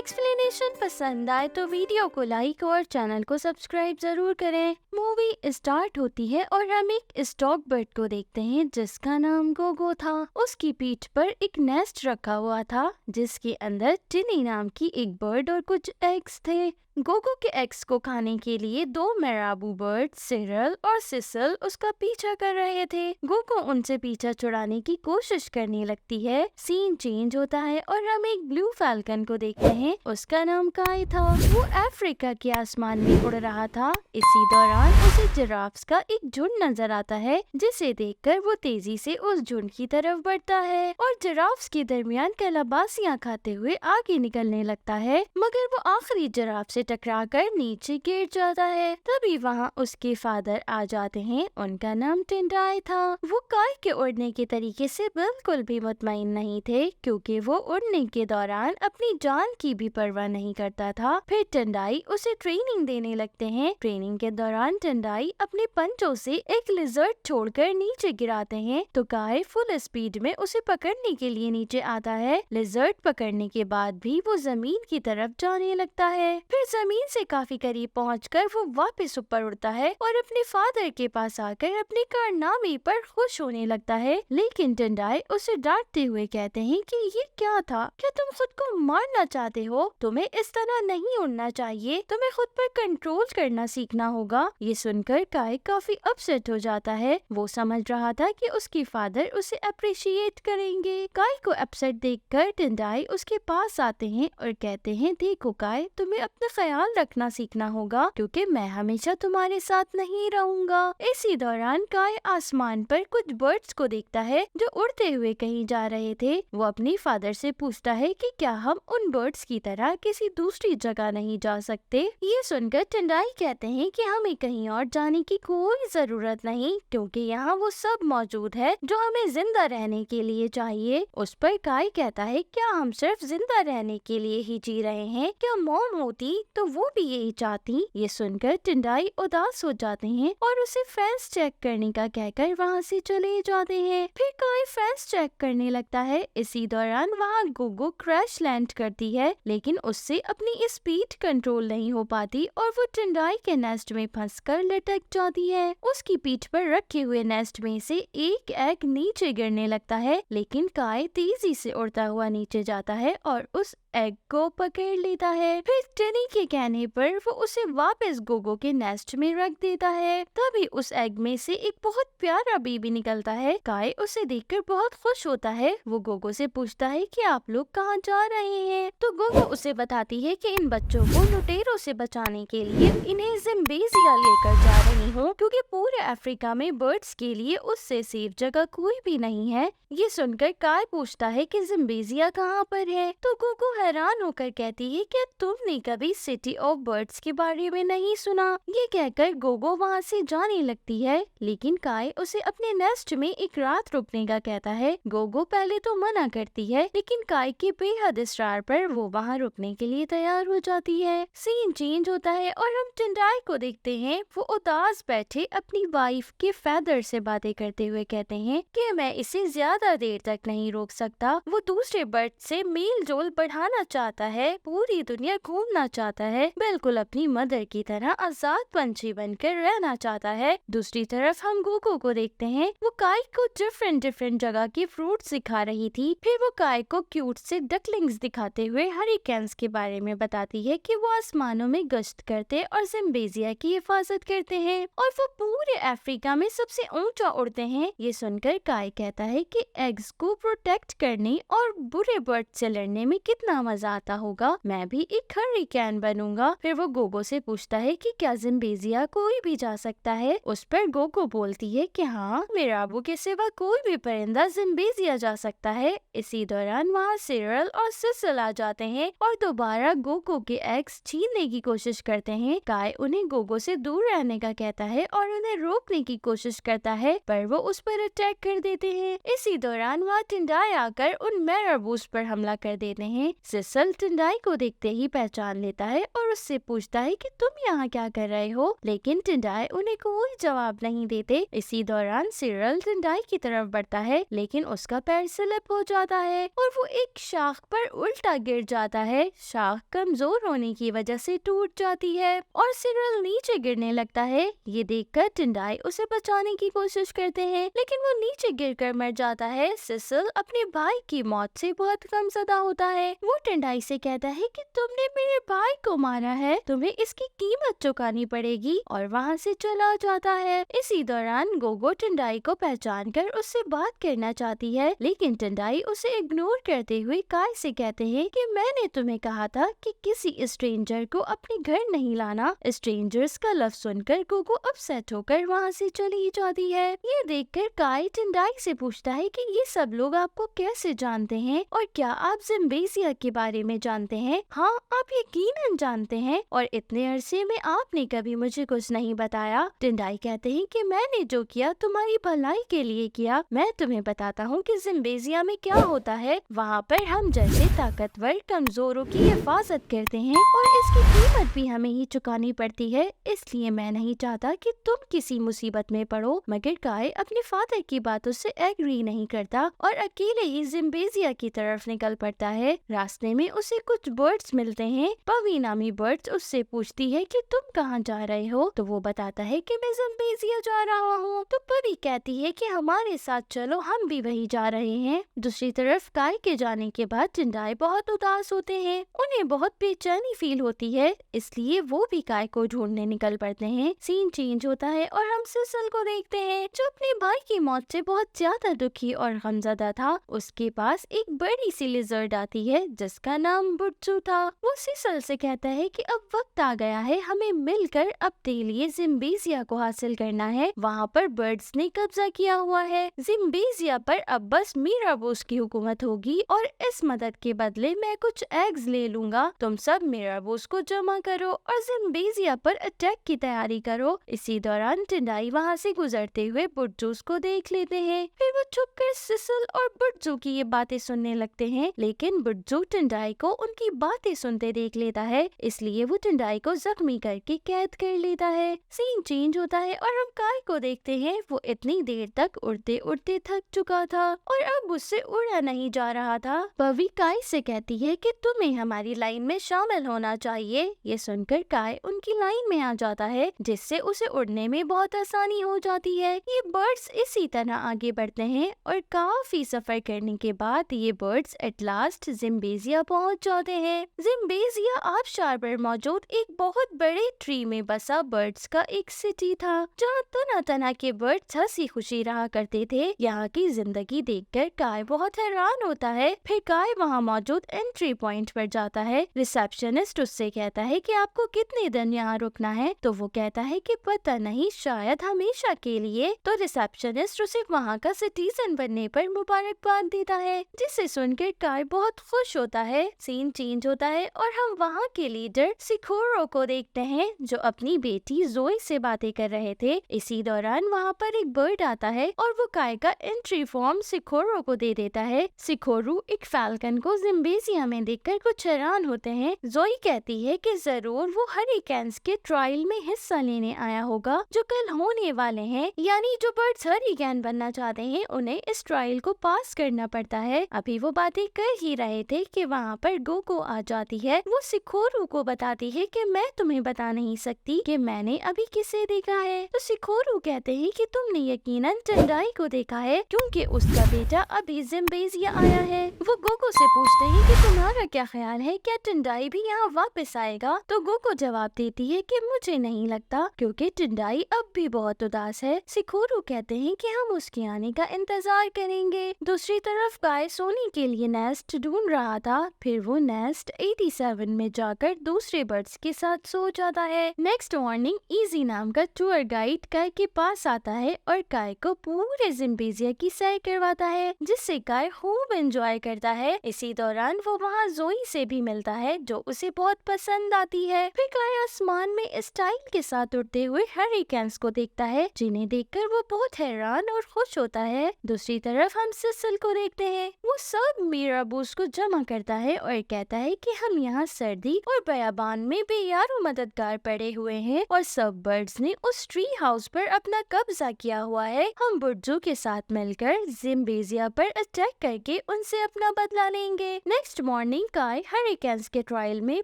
Explanation पसंद आए तो वीडियो को लाइक और चैनल को सब्सक्राइब जरूर करें। मूवी स्टार्ट होती है और हम एक स्टॉक बर्ड को देखते हैं जिसका नाम गोगो था। उसकी पीठ पर एक नेस्ट रखा हुआ था जिसके अंदर टिनी नाम की एक बर्ड और कुछ एग्स थे। गोगो के एग्स को खाने के लिए दो मेराबू बर्ड सिरल और सिसल उसका पीछा कर रहे थे। गोगो उनसे पीछा छुड़ाने की कोशिश करने लगती है। सीन चेंज होता है और हम एक ब्लू फैल्कन को देखते हैं। उसका नाम काय था। वो अफ्रीका के आसमान में उड़ रहा था। इसी दौरान उसे जिराफ्स का एक झुंड नजर आता है जिसे देखकर वो तेजी से उस झुंड की तरफ बढ़ता है और जिराफ्स के दरमियान कलाबासियां खाते हुए आगे निकलने लगता है, मगर वो आखिरी जिराफ से टकराकर नीचे गिर जाता है। तभी वहाँ उसके फादर आ जाते हैं। उनका नाम टिंडाई था। वो काय के उड़ने के तरीके से बिल्कुल भी मुतमईन नहीं थे क्योंकि वो उड़ने के दौरान अपनी जान की भी परवाह नहीं करता था। फिर टिंडाई उसे ट्रेनिंग देने लगते हैं। ट्रेनिंग के दौरान टिंडाई अपने पंचों से एक लिजर्ड छोड़कर नीचे गिराते हैं तो काय फुल स्पीड में उसे पकड़ने के लिए नीचे आता है। लिजर्ड पकड़ने के बाद भी वो जमीन की तरफ जाने लगता है। फिर जमीन से काफी करीब पहुंचकर वो वापस ऊपर उड़ता है और अपने फादर के पास आकर अपने कारनामे पर खुश होने लगता है। लेकिन टिंडाई उसे डांटते हुए कहते हैं कि ये क्या था, क्या तुम खुद को मारना चाहते हो? तुम्हें इस तरह नहीं उड़ना चाहिए, तुम्हें खुद पर कंट्रोल करना सीखना होगा। ये सुनकर काय काफी अपसेट हो जाता है। वो समझ रहा था कि उसके फादर उसे अप्रिशिएट करेंगे। काय को अपसेट देखकर टिंडाई उसके पास आते हैं और कहते हैं, देखो काय, तुम्हें अपना ख्याल रखना सीखना होगा क्योंकि मैं हमेशा तुम्हारे साथ नहीं रहूंगा। इसी दौरान काय आसमान पर कुछ बर्ड्स को देखता है जो उड़ते हुए कहीं जा रहे थे। वो अपने फादर से पूछता है कि क्या हम उन बर्ड्स की तरह किसी दूसरी जगह नहीं जा सकते। ये सुनकर टिंडाई कहते हैं कि हमें कहीं और जाने की कोई जरूरत नहीं क्योंकि यहाँ वो सब मौजूद है जो हमें जिंदा रहने के लिए चाहिए। उस पर काय कहता है, क्या हम सिर्फ जिंदा रहने के लिए ही जी रहे हैं? क्या मॉम होती तो वो भी यही चाहती। ये सुनकर टिंडाई उदास हो जाते हैं और उसे फेंस चेक करने का कहकर वहाँ से चले जाते हैं। फिर काय फेंस चेक करने लगता है। इसी दौरान वहाँ गोगो क्रैश लैंड करती है लेकिन उससे अपनी स्पीड कंट्रोल नहीं हो पाती और वो टिंडाई के नेस्ट में फंसकर लटक जाती है। उसकी पीठ पर रखे हुए नेस्ट में से एक एग नीचे गिरने लगता है लेकिन काय तेजी से उड़ता हुआ नीचे जाता है और उस एग को पकड़ लेता है। फिर टिनी के कहने पर वो उसे वापस गोगो के नेस्ट में रख देता है। तभी उस एग में से एक बहुत प्यारा बेबी निकलता है। काय उसे देखकर बहुत खुश होता है। वो गोगो से पूछता है कि आप लोग कहाँ जा रहे हैं? तो गोगो उसे बताती है कि इन बच्चों को लुटेरों से बचाने के लिए इन्हें जिम्बेजिया लेकर जा रही हूँ क्योंकि पूरे अफ्रीका में बर्ड्स के लिए उससे सेफ जगह कोई भी नहीं है। ये सुनकर काय पूछता है कि जिम्बेजिया कहाँ पर है? तो गोगो हैरान होकर कहती है कि तुमने कभी सिटी ऑफ बर्ड्स के बारे में नहीं सुना। ये कहकर गोगो वहाँ से जाने लगती है लेकिन काय उसे अपने नेस्ट में एक रात रुकने का कहता है। गोगो पहले तो मना करती है लेकिन काय के बेहद इसरार पर वो वहाँ रुकने के लिए तैयार हो जाती है। सीन चेंज होता है और हम टिंडाई को देखते हैं। वो उदास बैठे अपनी वाइफ के फेदर से बातें करते हुए कहते हैं कि मैं इसे ज्यादा देर तक नहीं रोक सकता। वो दूसरे बर्ड से मेल जोल बढ़ाना चाहता है, पूरी दुनिया घूमना चाहता है, बिल्कुल अपनी मदर की तरह आजाद पंछी बनकर रहना चाहता है। दूसरी तरफ हम गोगो को देखते हैं। वो काय को डिफरेंट जगह के फ्रूट सिखा रही थी। फिर वो काय को क्यूट से डकलिंग्स दिखाते हुए हरिकेन्स के बारे में बताती है कि वो आसमानों में गश्त करते और जिम्बेजिया की हिफाजत करते हैं और वो पूरे अफ्रीका में सबसे ऊंचा उड़ते हैं। ये सुनकर काय कहता है कि एग्स को प्रोटेक्ट करने और बुरे बर्ड से लड़ने में कितना मजा आता होगा। मैं भी एक हरिकेन बनूंगा। फिर वो गोगो से पूछता है कि क्या जिम्बेजिया कोई भी जा सकता है? उस पर गोगो बोलती है कि हाँ, मेराबू के सिवा कोई भी परिंदा जिम्बेजिया जा सकता है। इसी दौरान वहाँ सिरल और सिसल आ जाते हैं और दोबारा गोगो के एग्स छीनने की कोशिश करते हैं। काय उन्हें गोगो से दूर रहने का कहता है और उन्हें रोकने की कोशिश करता है पर वो उस पर अटैक कर देते हैं। इसी दौरान वहाँ टिंडाई आकर उन मेराबूस पर हमला कर देते हैं। सिसल टिंडाई को देखते ही पहचान लेता है और उससे पूछता है कि तुम यहाँ क्या कर रहे हो? लेकिन टिंडाई उन्हें कोई जवाब नहीं देते। इसी दौरान सिरल टिंडाई की तरफ बढ़ता है लेकिन उसका पैर स्लिप हो जाता है और वो एक शाख पर उल्टा गिर जाता जाता है, शाख कमजोर होने की वजह से टूट जाती है और सिरिल नीचे गिरने लगता है। ये देखकर टिंडाई उसे बचाने की कोशिश करते हैं, लेकिन वो नीचे गिरकर मर जाता है। सिसिल अपने भाई की मौत से बहुत गमज़दा होता है। वो टिंडाई से कहता है कि तुमने मेरे भाई को मारा है, तुम्हें इसकी कीमत चुकानी पड़ेगी, और वहाँ से चला जाता है। इसी दौरान गोगो टिंडाई को पहचान कर उससे बात करना चाहती है, लेकिन टिंडाई उसे इग्नोर करते हुए काय से कहते हैं कि मैंने तुम्हें कहा था कि किसी स्ट्रेंजर को अपने घर नहीं लाना। स्ट्रेंजर्स का लफ्ज सुनकर गोगो अपसेट होकर वहाँ से चली जाती है। ये देखकर काय टिंडाई से पूछता है कि ये सब लोग आपको कैसे जानते हैं और क्या आप जिम्बेजिया के बारे में जानते हैं? हाँ, आप यकीनन जानते हैं, और इतने अरसे में आपने कभी मुझे कुछ नहीं बताया। टिंडाई कहते हैं कि मैंने जो किया तुम्हारी भलाई के लिए किया। मैं तुम्हें बताता हूँ कि जिम्बेजिया में क्या होता है। वहाँ पर हम जैसे ताकतवर कमजोरों की हिफाजत करते हैं और इसकी कीमत भी हमें ही चुकानी पड़ती है। इसलिए मैं नहीं चाहता कि तुम किसी मुसीबत में पड़ो। मगर काय अपने फादर की बातों से एग्री नहीं करता और अकेले ही जिम्बेजिया की तरफ निकल पड़ता है। रास्ते में उसे कुछ बर्ड्स मिलते हैं। पवी नामी बर्ड्स उससे पूछती है कि तुम कहाँ जा रहे हो, तो वो बताता है कि मैं जिम्बेजिया जा रहा हूँ। तो पवी कहती है कि हमारे साथ चलो, हम भी वही जा रहे हैं। दूसरी तरफ काय के जाने के बाद टिंडाई बहुत उदास होते हैं। उन्हें बहुत बेचैनी फील होती है, इसलिए वो भी काय को ढूंढने निकल पड़ते हैं। सीन चेंज होता है और हम सिसिल को देखते हैं, जो अपने भाई की मौत से बहुत ज्यादा दुखी और गमज़दा था। उसके पास एक बड़ी सी लिजर्ड आती है जिसका नाम बुट्सू था। वो सिसिल से कहता है कि अब वक्त आ गया है, हमें मिलकर अपने लिए जिम्बेजिया को हासिल करना है। वहाँ पर बर्ड्स ने कब्जा किया हुआ है। जिम्बेजिया पर अब बस मिराबोस की हुकूमत होगी और इस मदद के बदले मैं कुछ एग्स ले लूंगा। तुम सब मिराबोस को जमा करो और जिम्बेजिया पर अटैक की तैयारी करो। इसी दौरान टिंडाई वहाँ से गुजरते हुए बुट्जूस को देख लेते हैं। फिर वो छुपकर सिसिल और बुट्जू की ये बातें सुनने लगते हैं, लेकिन बुट्जू टिंडाई को उनकी बातें सुनते देख लेता है, इसलिए वो टिंडाई को जख्मी करके कैद कर लेता है। सीन चेंज होता है और हम काय को देखते हैं। वो इतनी देर तक उड़ते उड़ते थक चुका था और अब उससे उड़ा नहीं जा रहा था। पवी काय से कहती है कि तुम्हें हमारी लाइन में शामिल होना चाहिए। ये सुनकर काय उनकी लाइन में आ जाता है, जिससे उसे उड़ने में बहुत आसानी हो जाती है। ये बर्ड्स इसी तरह आगे बढ़ते हैं और काफी सफर करने के बाद ये बर्ड्स एट लास्ट जिम्बेजिया पहुंच जाते हैं। जिम्बेजिया आबशार पर मौजूद एक बहुत बड़े ट्री में बसा बर्ड्स का एक सिटी था, जहाँ तना तना के बर्ड्स हंसी खुशी रहा करते थे। यहाँ की जिंदगी देखकर काय बहुत हैरान होता है। फिर काय वहाँ मौजूद एंट्री पॉइंट पर जाता है। रिसेप्शनिस्ट उससे कहता है कि आपको कितने दिन यहाँ रुकना है, तो वो कहता है कि पता नहीं, शायद हमेशा के लिए। तो रिसेप्शनिस्ट उसे वहाँ का सिटीजन बनने पर मुबारकबाद देता है, जिसे सुनकर काय बहुत खुश होता है। सीन चेंज होता है और हम वहाँ के लीडर सिकोरो को देखते हैं, जो अपनी बेटी जोई से बातें कर रहे थे। इसी दौरान वहाँ पर एक बर्ड आता है और वो काय का एंट्री फॉर्म सिकोरो को दे देता है। सिकोरो एक फैल्कन को जिम्बेजिया में देखकर कुछ हैरान होते हैं। जोई कहती है कि जरूर वो हरिकेन्स के ट्रायल में हिस्सा लेने आया होगा जो कल होने वाले हैं, यानी जो बर्ड्स हरिकेन बनना चाहते हैं उन्हें इस ट्रायल को पास करना पड़ता है। अभी वो बातें कर ही रहे थे कि वहाँ पर गोको आ जाती है। वो सिकोरो को बताती है कि मैं तुम्हें बता नहीं सकती कि मैंने अभी किसे देखा है। तो सिकोरो कहते हैं कि तुमने यकीनन टिंडाई को देखा है, क्योंकि उसका बेटा अभी जिम्बेजिया आया है। वो गोको से पूछते हैं कि तुम्हारा क्या ख्याल है, क्या टिंडाई भी यहाँ वापस आएगा? तो गोको जवाब देती है कि मुझे नहीं लगता, क्योंकि टिंडाई अब भी बहुत उदास है। सिकोरो कहते हैं कि हम उसके आने का इंतजार करेंगे। दूसरी तरफ काय सोने के लिए नेस्ट ढूंढ रहा था। फिर वो नेस्ट 87 में जाकर दूसरे बर्ड्स के साथ सो जाता है। नेक्स्ट मॉर्निंग इजी नाम का टूर गाइड काय के पास आता है और काय को पूरे जिम्बेजिया की सैर करवाता है, जिससे काय खूब एंजॉय करता है। इसी दौरान वो वहाँ जोई से भी मिलता है, जो उसे बहुत पसंद आती है। फिर काय आसमान में स्टाइल के साथ उड़ते हुए हरिकेन्स को देखता है, जिन्हें देखकर वो बहुत हैरान और खुश होता है। दूसरी तरफ हम सिसिल को देखते हैं। वो सब मिराबोस को जमा करता है और कहता है कि हम यहाँ सर्दी और बयाबान में बेयारो मददगार पड़े हुए हैं और सब बर्ड्स ने उस ट्री हाउस पर अपना कब्जा किया हुआ है। हम बुट्जू के साथ मिलकर जिम्बेजिया पर अटैक करके उनसे अपना बदला लेंगे। नेक्स्ट मॉर्निंग मॉर्निंग काय हरिकेन्स के ट्रायल में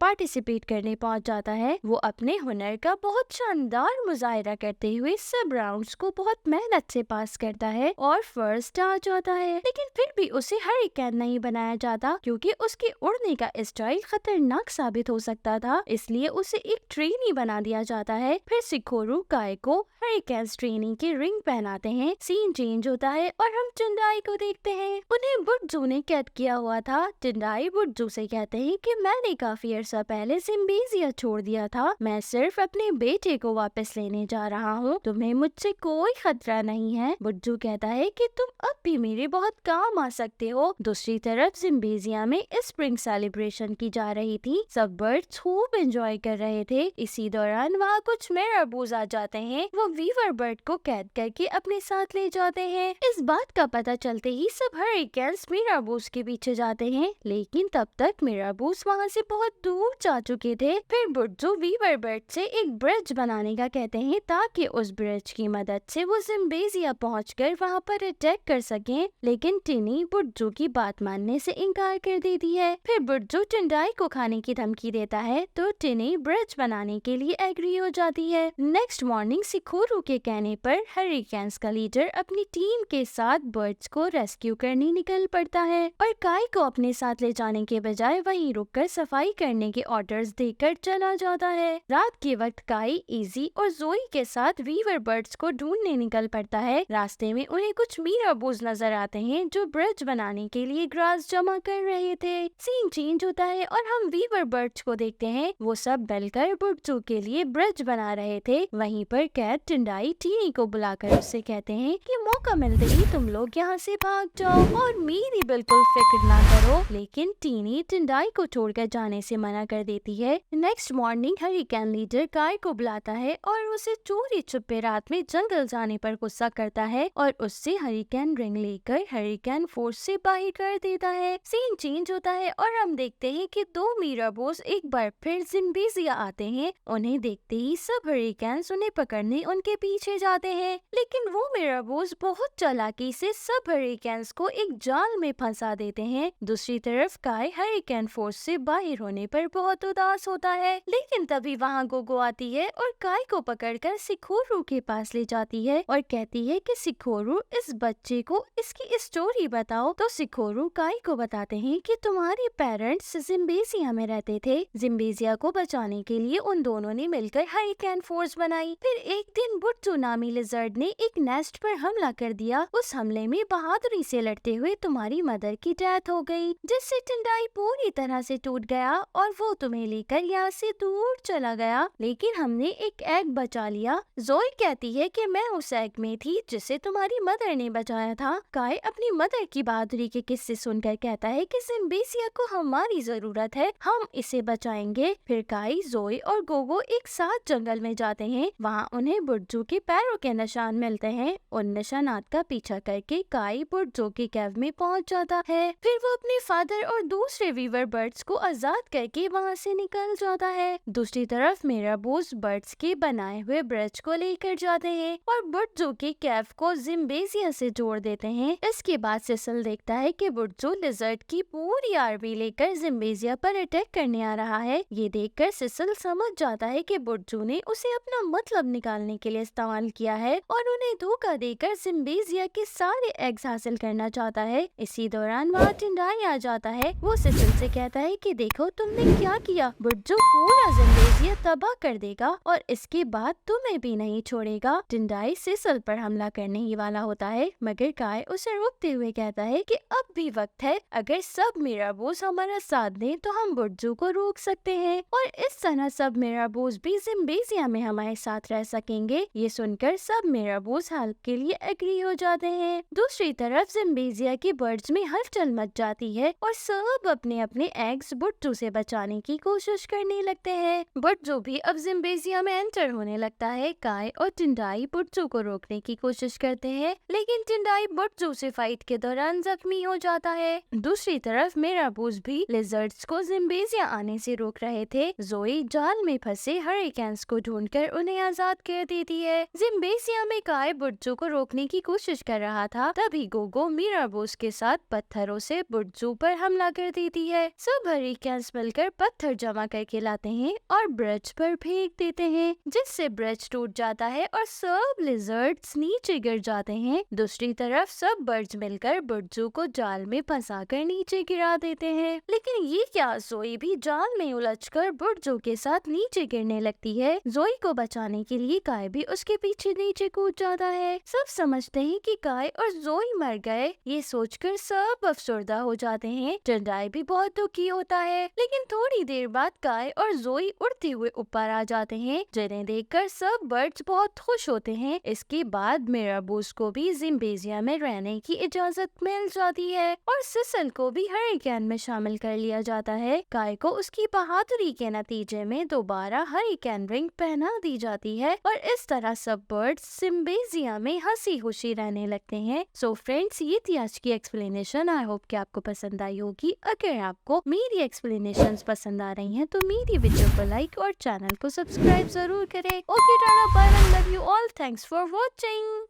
पार्टिसिपेट करने पहुंच जाता है। वो अपने हुनर का बहुत शानदार मुजाहिरा करते हुए सब राउंड्स को बहुत मेहनत से पास करता है और फर्स्ट आ जाता है, लेकिन फिर भी उसे हरिकेन नहीं बनाया जाता क्योंकि उसके उड़ने का स्टाइल खतरनाक साबित हो सकता था, इसलिए उसे एक ट्रेनी बना दिया जाता है। फिर सिकोरू काय को हरिकेन्स ट्रेनिंग की रिंग पहनाते हैं। सीन चेंज होता है और हम टिंडाई को देखते हैं। उन्हें बुड्जू ने कैद किया हुआ था। टिंडाई बुड्जू से कहते हैं कि मैंने काफी अरसा पहले जिम्बेजिया छोड़ दिया था, मैं सिर्फ अपने बेटे को वापस लेने जा रहा हूँ, तुम्हें मुझसे कोई खतरा नहीं है। बुड्जू कहता है कि तुम अब भी मेरे बहुत काम आ सकते हो। दूसरी तरफ जिम्बेजिया में स्प्रिंग सेलिब्रेशन की जा रही थी। सब बर्ड्स खूब एंजॉय कर रहे थे। इसी दौरान वहाँ कुछ मेराबूज आ जाते हैं। वो वीवर बर्ड को कैद करके अपने साथ ले जाते हैं। इस बात का पता चलते ही सब हरिकेन्स मेराबूज के पीछे जाते हैं, लेकिन तब तक मेराबूज वहाँ से बहुत दूर जा चुके थे। फिर बुड्जू वीवर बर्ड से एक ब्रिज बनाने का कहते हैं ताकि उस ब्रिज की मदद से वो जिम्बेजिया पहुंचकर वहाँ पर अटैक कर सकें, लेकिन टिनी बुड्जू की बात मानने से इनकार कर देती है। फिर बुड्जू टिंडाई को खाने की धमकी देता है तो टिनी ब्रिज बनाने के लिए एग्री हो जाती है। नेक्स्ट मॉर्निंग सिकोरू के कहने पर हरिकेन्स का लीडर अपनी टीम के साथ बर्ड्स को रेस्क्यू करने निकल पड़ता है और काय को अपने साथ ले जाने के बजाय वहीं रुककर सफाई करने के ऑर्डर्स देकर चला जाता है। रात के वक्त काय इजी और जोई के साथ वीवर बर्ड्स को ढूंढने निकल पड़ता है। रास्ते में उन्हें कुछ मीराबूज नजर आते हैं जो ब्रिज बनाने के लिए ग्रास जमा कर रहे थे। सीन चेंज होता है और हम वीवर बर्ड्स को देखते हैं। वो सब मिलकर बुड्जू के लिए ब्रिज बना रहे थे। वहीं पर कैट टिंडाई टीनी को बुलाकर उससे कहते हैं कि मौका मिलते ही तुम लोग यहाँ से भाग जाओ और मेरी बिल्कुल फिक्र ना करो, लेकिन टीनी टिंडाई को छोड़कर जाने से मना कर देती है। नेक्स्ट मॉर्निंग हरिकेन लीडर काय को बुलाता है और उसे चोरी छुपे रात में जंगल जाने पर गुस्सा करता है और उससे हरिकेन रिंग लेकर हरिकेन फोर्स से बाहर कर देता है। सीन चेंज होता है और हम देखते हैं कि दो मीराबोस एक बार फिर जिम्बेजिया आते हैं। उन्हें देखते ही सब हरिकेन्स उन्हें पकड़ने उनके पीछे जाते हैं, लेकिन वो मीराबोस बहुत चालाकी से सब हरिकेन्स को एक जाल में फंसा देते हैं। दूसरी तरफ काय हरिकेन फोर्स से बाहर होने पर बहुत उदास होता है, लेकिन तभी वहाँ गोगो आती है और काय को पकड़कर सिकोरू के पास ले जाती है और कहती है कि सिकोरू इस बच्चे को इसकी स्टोरी बताओ। तो सिकोरू काय को बताते हैं कि तुम्हारे पेरेंट्स जिम्बेजिया में रहते थे। जिम्बेजिया को बचाने के लिए उन दोनों ने मिलकर हरिकेन फोर्स बनाई। फिर एक दिन बुड्जू नामी लिजर्ड ने एक नेस्ट पर हमला कर दिया। उस हमले में बहादुरी से लड़ते हुए तुम्हारी मदर की डेथ हो गई, जिससे टिंडाई पूरी तरह से टूट गया और वो तुम्हें लेकर यहाँ से दूर चला गया, लेकिन हमने एक एग बचा लिया। जोई कहती है कि मैं उस एग में थी जिसे तुम्हारी मदर ने बचाया था। काय अपनी मदर की बहादुरी के किस्से सुनकर कहता है कि जिम्बेजिया को हमारी जरूरत है, हम इसे बचाएंगे। फिर काय, जोई और गोगो एक साथ जंगल में जाते हैं। वहाँ उन्हें बुड्जू के पैरों के निशान मिलते हैं। उन निशानात का पीछा करके काय बुड्जू की कैव में पहुँच जाता है। फिर वो अपने फादर और दूसरे वीवर बर्ड्स को आजाद करके वहाँ से निकल जाता है। दूसरी तरफ मेराबूज बर्ड्स के बनाए हुए ब्रिज को लेकर जाते हैं और बुड्जू की कैव को जिम्बेजिया से जोड़ देते हैं। इसके बाद सिसिल देखता है कि बुड्जू लिजर्ड की पूरी आर्मी लेकर जिम्बेजिया पर अटैक करने आ रहा है। ये देखकर सिसिल समझ जाता है कि बुड्जू ने उसे अपना मतलब निकालने के लिए इस्तेमाल किया है और उन्हें धोखा देकर जिम्बेजिया के सारे एग्स हासिल करना चाहता है। इसी दौरान वहाँ टिंडाई आ जाता है। वो सिसिल से कहता है कि देखो तुमने क्या किया, बुड्जू पूरा जिम्बेजिया तबाह कर देगा और इसके बाद तुम्हें भी नहीं छोड़ेगा। टिंडाई सिसिल पर हमला करने ही वाला होता है, मगर काय उसे रोकते हुए कहता है कि अब भी वक्त है, अगर सब मेराबोस हमारा साथ दें तो हम बुड्जू को रोक सकते हैं और इस तरह सब मेराबोस भी जिम्बेजिया में हमारे साथ रह सकेंगे। ये सुनकर सब मेराबोस हेल्प के लिए एग्री हो जाते हैं। दूसरी तरफ जिम्बेजिया के बर्ड्स में हलचल मच जाती है और सब अपने अपने एग्स बुड्जू से बचाने की कोशिश करने लगते हैं। बुड्जू भी अब जिम्बेजिया में एंटर होने लगता है। काय और टिंडाई बुड्जू को रोकने की कोशिश करते हैं, लेकिन टिंडाई बुड्जू से फाइट के दौरान जख्मी हो जाता है। दूसरी तरफ मेराबूस भी लिजर्ड्स को जिम्बेजिया आने से रोक रहे थे। जोई जाल में फंसे हरिकेन्स को ढूंढकर उन्हें आजाद कर देती है। जिम्बेजिया में काय बुड्जू को रोकने की कोशिश कर रहा था, तभी गोगो मेराबूस के साथ पत्थरों से बुड्जू पर हमला कर देती है। सब हरिकेन्स मिलकर पत्थर जमा करके लाते हैं और ब्रिज पर फेंक देते हैं, जिससे ब्रिज टूट जाता है और सब लिजर्ड्स नीचे गिर जाते हैं। दूसरी तरफ सब बर्ड्स मिलकर बुर्जू को जाल में फंसाकर नीचे गिरा देते हैं। लेकिन ये क्या, जोई भी जाल में उलझकर बुर्जू के साथ नीचे गिरने लगती है। जोई को बचाने के लिए काय भी उसके पीछे नीचे कूद जाता है। सब समझते हैं कि काय और जोई मर गए। ये सोचकर सब अफसरदा हो जाते हैं। टेंडाई भी बहुत दुखी होता है, लेकिन थोड़ी देर बाद काय और जोई उड़ते हुए ऊपर आ जाते हैं, जिन्हें देखकर सब बर्ड्स बहुत खुश होते हैं। इसके बाद मिराबूस को भी जिम्बेजिया में रहने की इजाजत मिल जाती है और सिसल को भी हरिकेन में शामिल कर लिया जाता है। काय को उसकी बहादुरी के नतीजे में दोबारा हरिकेन रिंग पहना दी जाती है और इस तरह सब बर्ड्स जिम्बेजिया में हंसी खुशी रहने लगते हैं। सो फ्रेंड्स, ये थी आज की एक्सप्लेनेशन। आई होप कि आपको पसंद आई होगी। अगर आपको मेरी एक्सप्लेनेशंस पसंद आ रही हैं तो मेरी वीडियो को लाइक और चैनल को सब्सक्राइब जरूर करें। Okay tata, bye, love you all, thanks for watching.